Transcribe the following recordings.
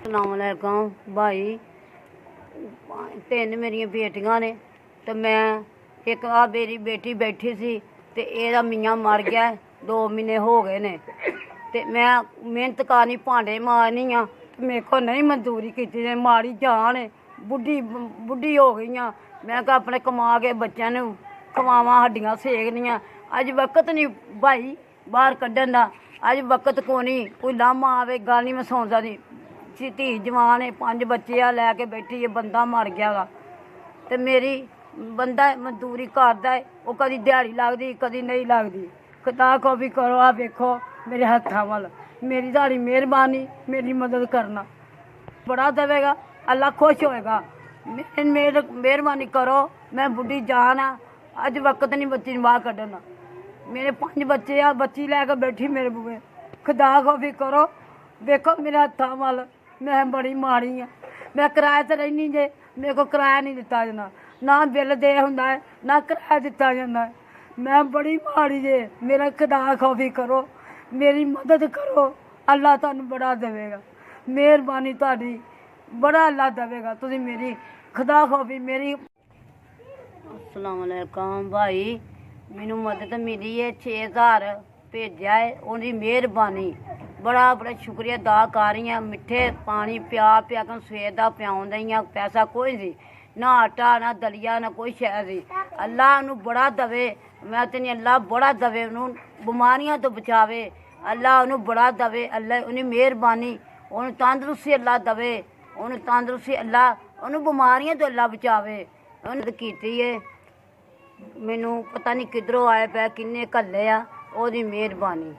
सलामकुम भाई। तीन मेरिया बेटियां ने तो मैं एक मेरी बेटी बैठी सी ते एदा मियाँ मर गया 2 महीने हो गए ने ते मैं मेहनत करनी भांडे मारनी हाँ मेरे को नहीं मजदूरी की माड़ी जान है बुढ़ी बुढ़ी हो गई हाँ। मैं अपने कमा के बच्चों ने खवावां हड्डियां सेकनियां। अज वक्त नहीं भाई बाहर कड्ढन दा, अज वक्त को नहीं कोई लामा आवे गल नहीं मैं सुन सकदी। धी जवान है 5 बच्चे आ लैके बैठी है बंदा मर गया गा ते मेरी बंदा मजदूरी करदा है वो कदी दिहाड़ी लगदी कदी नहीं लगदी। खुदा को भी करो आ देखो मेरे हत्थां वाल मेरी सारी मेहरबानी मेरी मदद करना बड़ा देवेगा अल्लाह खुश होएगा। मेहरबानी करो मैं बुढ़ी जान आ अज वक्त नहीं बच्ची बाहर कड्ढना। मेरे 5 बच्चे आ बच्ची लैके बैठी मेरे बुए। खुदा को भी करो देखो मेरे हत्थां वाल मैं बड़ी माड़ी हाँ। मैं किराए ते रहनी जे मेरे को किराया नहीं दिता जाना ना बिल दे हुंदा है ना किराया दिता जाता है। मैं बड़ी माड़ी जे मेरा खुदा को भी करो मेरी मदद करो अल्लाह तुहानू बड़ा देवेगा मेहरबानी तुहाडी बड़ा अल्लाह देवेगा। तुसीं मेरी खुदा को भी मेरी अस्सलामुअलैकुम भाई मैनू मदद मिली है 6000 भेजा है उनकी मेहरबानी बड़ा बड़ा शुक्रिया अदा कर रही हाँ। मिठे पानी पिया पिया कर सवेर का पियाउन दी हाँ पैसा कोई नहीं ना आटा ना दलिया ना कोई शै सी। अल्लाह उन्होंने बड़ा दवे मैं तो नहीं अल्लाह बड़ा दवे उन्होंने बीमारियां तो बचावे अल्लाह उन्होंने बड़ा दवे अल्लाह उन्हें मेहरबानी उन्होंने तंदरुस्ती अल्लाह दवे उन्होंने तंदरुस्ती अल्लाह उन्होंने बीमारियां तो अल्लाह बचावे उन्हें की है। मैनू पता नहीं किधरों आए पै किन्ने घल्ले आ ओहदी मेहरबानी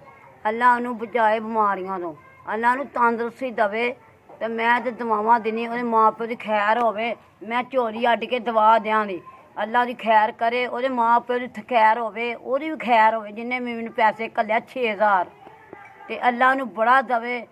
अल्लाह उन्होंने बचाए बीमारियां तो अल्लाह उन्होंने तंदरुस्ती दवे तो मैं तो दवावां दिनी ओहदे माँ प्यो की खैर होवे मैं झोली अड्ड के दवा देआं दी अल्लाह दी खैर करे ओहदे माँ प्यो की खैर होवे ओहदी भी खैर होवे जिन्हें मैनू पैसे घल्ले 6000 ते अल्लाह उन्होंने बड़ा दवे।